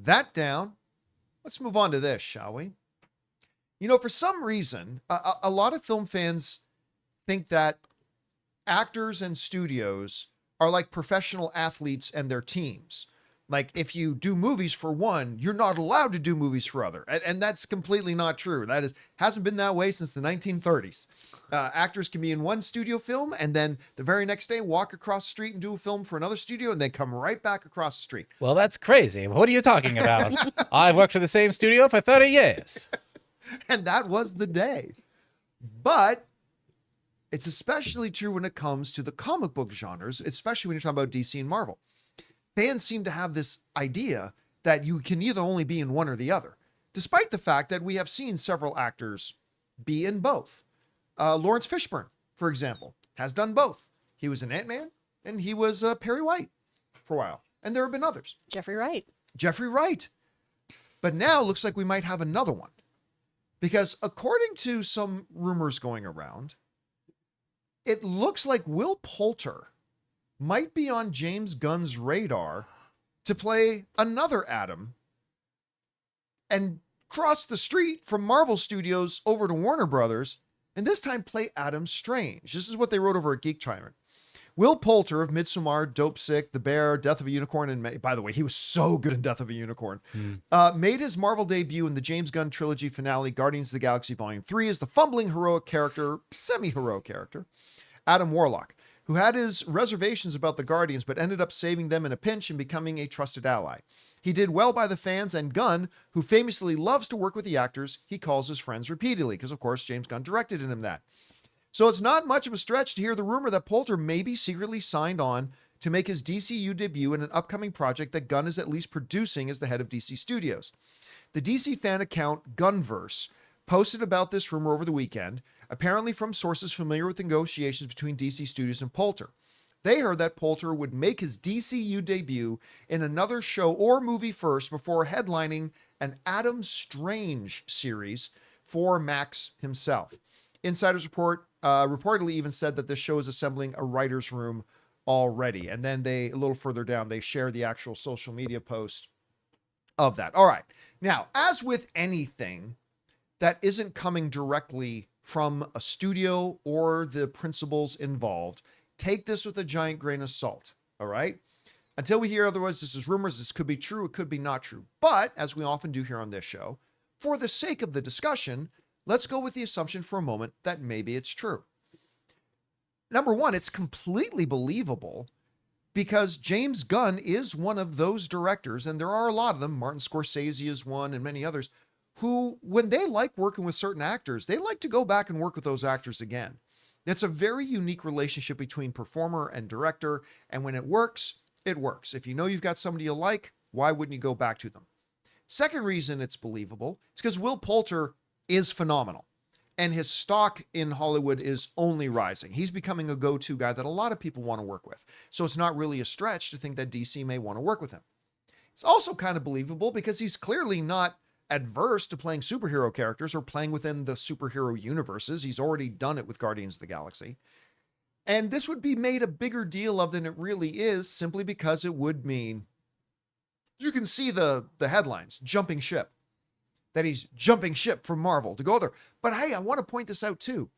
that down, let's move on to this, shall we? For some reason, a lot of film fans think that actors and studios are like professional athletes and their teams. Like if you do movies for one, you're not allowed to do movies for other. And that's completely not true. Hasn't been that way since the 1930s. Actors can be in one studio film and then the very next day walk across the street and do a film for another studio and then come right back across the street. Well, that's crazy. What are you talking about? I've worked for the same studio for 30 years. And that was the day. But it's especially true when it comes to the comic book genres, especially when you're talking about DC and Marvel. Fans seem to have this idea that you can either only be in one or the other, despite the fact that we have seen several actors be in both. Lawrence Fishburne, for example, has done both. He was in Ant-Man and he was Perry White for a while. And there have been others. Jeffrey Wright. But now it looks like we might have another one. Because according to some rumors going around, it looks like Will Poulter might be on James Gunn's radar to play another Adam and cross the street from Marvel Studios over to Warner Brothers, and this time play Adam Strange. This is what they wrote over at Geek Timer. Will Poulter of Midsommar, Dope Sick, The Bear, Death of a Unicorn, and by the way, he was so good in Death of a Unicorn, made his Marvel debut in the James Gunn trilogy finale, Guardians of the Galaxy Volume 3, as the fumbling heroic character, semi-heroic character, Adam Warlock, who had his reservations about the Guardians, but ended up saving them in a pinch and becoming a trusted ally. He did well by the fans, and Gunn, who famously loves to work with the actors, he calls his friends repeatedly, because of course James Gunn directed him that. So it's not much of a stretch to hear the rumor that Poulter may be secretly signed on to make his DCU debut in an upcoming project that Gunn is at least producing as the head of DC Studios. The DC fan account Gunverse posted about this rumor over the weekend, apparently from sources familiar with negotiations between DC Studios and Poulter. They heard that Poulter would make his DCU debut in another show or movie first before headlining an Adam Strange series for Max himself. Insiders reportedly even said that this show is assembling a writer's room already. And then a little further down, they share the actual social media post of that. All right. Now, as with anything that isn't coming directly from a studio or the principals involved, take this with a giant grain of salt, all right? Until we hear otherwise, this is rumors. This could be true. It could be not true. But, as we often do here on this show, for the sake of the discussion, let's go with the assumption for a moment that maybe it's true. Number one, it's completely believable because James Gunn is one of those directors, and there are a lot of them. Martin Scorsese is one and many others, who, when they like working with certain actors, they like to go back and work with those actors again. It's a very unique relationship between performer and director, and when it works, it works. If you know you've got somebody you like, why wouldn't you go back to them? Second reason it's believable is because Will Poulter is phenomenal, and his stock in Hollywood is only rising. He's becoming a go-to guy that a lot of people want to work with. So it's not really a stretch to think that DC may want to work with him. It's also kind of believable because he's clearly not adverse to playing superhero characters or playing within the superhero universes. He's already done it with Guardians of the Galaxy. And this would be made a bigger deal of than it really is, simply because it would mean, you can see the headlines, jumping ship, that he's jumping ship from Marvel to go there. But hey, I want to point this out too.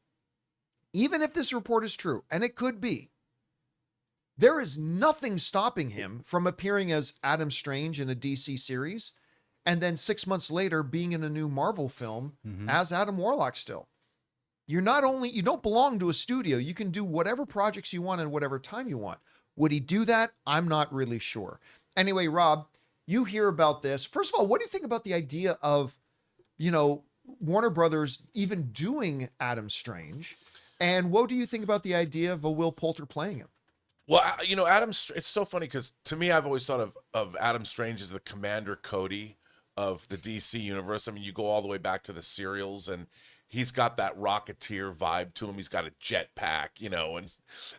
Even if this report is true, and it could be, there is nothing stopping him from appearing as Adam Strange in a DC series, and then 6 months later being in a new Marvel film as Adam Warlock still. You don't belong to a studio. You can do whatever projects you want and whatever time you want. Would he do that? I'm not really sure. Anyway, Rob, you hear about this. First of all, what do you think about the idea of, Warner Brothers even doing Adam Strange? And what do you think about the idea of a Will Poulter playing him? Well, it's so funny because to me, I've always thought of Adam Strange as the Commander Cody of the DC universe. I mean, you go all the way back to the serials, and he's got that Rocketeer vibe to him. He's got a jetpack,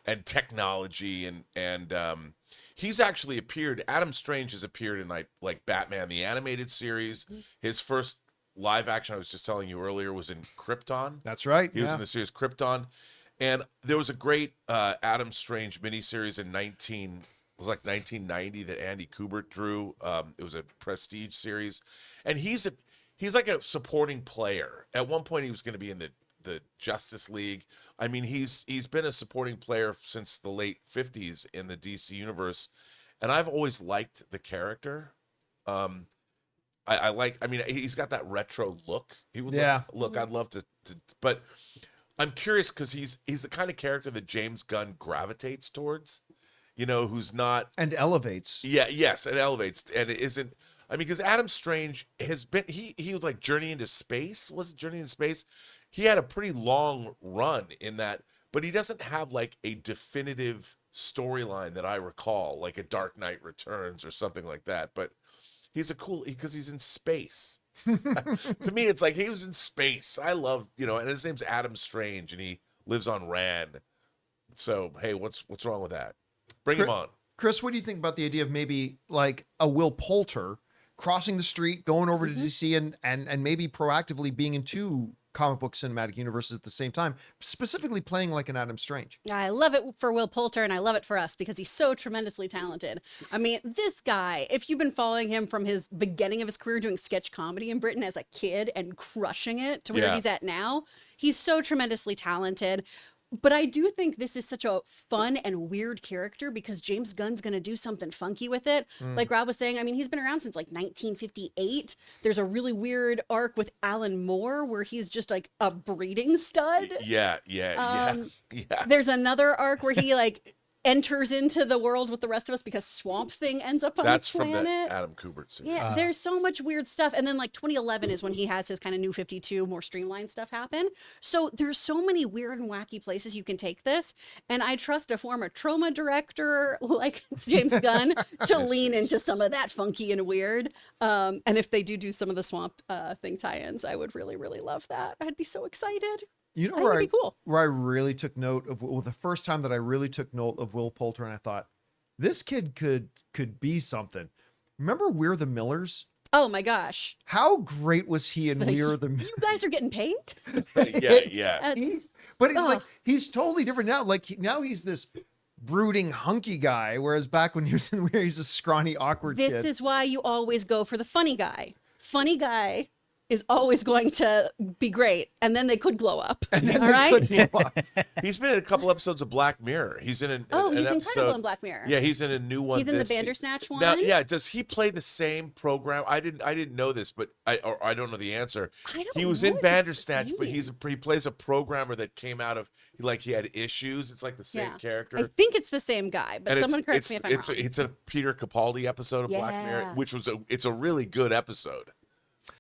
and technology, and he's actually appeared. Adam Strange has appeared in like Batman the Animated Series. His first live action, I was just telling you earlier, was in Krypton. That's right. He was in the series Krypton, and there was a great Adam Strange miniseries in was like 1990 that Andy Kubert drew. It was a prestige series, and he's like a supporting player. At one point, he was going to be in the Justice League. I mean, he's been a supporting player since the late 50s in the DC universe, and I've always liked the character. I mean, he's got that retro look. He would look. I'd love to, but I'm curious because he's the kind of character that James Gunn gravitates towards. You know, who's not and elevates. Yeah, yes, it elevates, and it isn't. I mean, because Adam Strange has been he was like Journey into Space. Was it Journey into Space? He had a pretty long run in that, but he doesn't have like a definitive storyline that I recall, like a Dark Knight Returns or something like that. But he's a cool because he's in space. To me, it's like he was in space. I love, and his name's Adam Strange, and he lives on Rand. So hey, what's wrong with that? Bring him on. Chris, what do you think about the idea of maybe like a Will Poulter crossing the street, going over to DC and maybe proactively being in two comic book cinematic universes at the same time, specifically playing like an Adam Strange? I love it for Will Poulter, and I love it for us because he's so tremendously talented. I mean, this guy, if you've been following him from his beginning of his career doing sketch comedy in Britain as a kid and crushing it to where he's at now, he's so tremendously talented. But I do think this is such a fun and weird character because James Gunn's going to do something funky with it. Like Rob was saying, I mean, he's been around since like 1958. There's a really weird arc with Alan Moore where he's just like a breeding stud. Yeah. There's another arc where he like enters into the world with the rest of us because Swamp Thing ends up on this planet. That's from the Adam Kubert series. Yeah, there's so much weird stuff. And then like 2011 is when he has his kind of New 52, more streamlined stuff happen. So there's so many weird and wacky places you can take this. And I trust a former trauma director like James Gunn to lean into some of that funky and weird. And if they do some of the Swamp Thing tie-ins, I would really, really love that. I'd be so excited. You know where I really took note of, the first time that I really took note of Will Poulter, and I thought, this kid could be something. Remember We're the Millers? Oh my gosh. How great was he in We're the Millers? You guys are getting paid? Yeah. But he's totally different now. Like now he's this brooding, hunky guy, whereas back when he was in We're, he's a scrawny, awkward kid. This is why you always go for the funny guy. Funny guy is always going to be great, and then they could glow up. All right? He's been in a couple episodes of Black Mirror. He's in an he's episode, incredible in Black Mirror. Yeah, he's in a new one. He's in the Bandersnatch one. Now, yeah, does he play the same program? I didn't know this, but I don't know the answer. He was in Bandersnatch, but he plays a programmer that came out of he had issues. It's like the same character. I think it's the same guy, but someone correct me if I'm wrong. It's a Peter Capaldi episode of Black Mirror, which was it's a really good episode.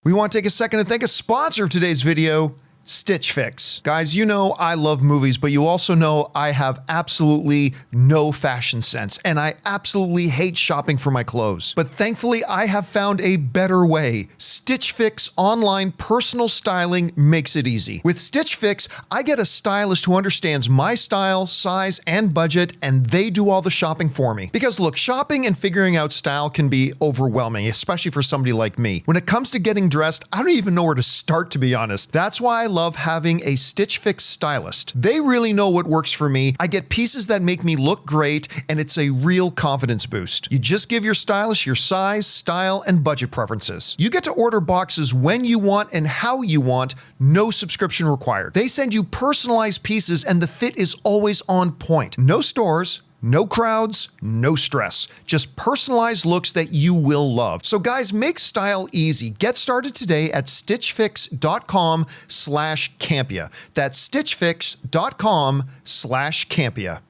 We want to take a second to thank a sponsor of today's video, Stitch Fix. Guys, you know I love movies, but you also know I have absolutely no fashion sense, and I absolutely hate shopping for my clothes. But thankfully, I have found a better way. Stitch Fix online personal styling makes it easy. With Stitch Fix, I get a stylist who understands my style, size, and budget, and they do all the shopping for me. Because look, shopping and figuring out style can be overwhelming, especially for somebody like me. When it comes to getting dressed, I don't even know where to start, to be honest. That's why I love having a Stitch Fix stylist. They really know what works for me. I get pieces that make me look great, and it's a real confidence boost. You just give your stylist your size, style, and budget preferences. You get to order boxes when you want and how you want, no subscription required. They send you personalized pieces, and the fit is always on point. No stores, no crowds, no stress. Just personalized looks that you will love. So guys, make style easy. Get started today at stitchfix.com/Campea. That's stitchfix.com/Campea.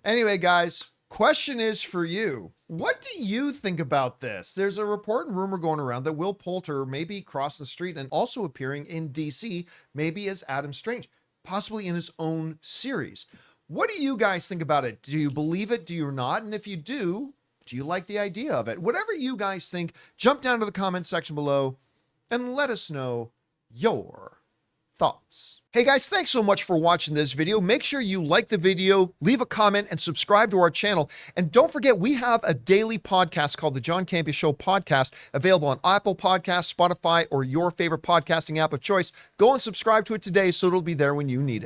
Anyway, guys, question is for you. What do you think about this? There's a report and rumor going around that Will Poulter may be crossing the street and also appearing in DC, maybe as Adam Strange, possibly in his own series. What do you guys think about it? Do you believe it? Do you not? And if you do you like the idea of it? Whatever you guys think, jump down to the comment section below and let us know your thoughts. Hey guys, thanks so much for watching this video. Make sure you like the video, leave a comment, and subscribe to our channel. And don't forget, we have a daily podcast called the John Campea Show podcast, available on Apple Podcasts, Spotify, or your favorite podcasting app of choice. Go and subscribe to it today so it'll be there when you need it.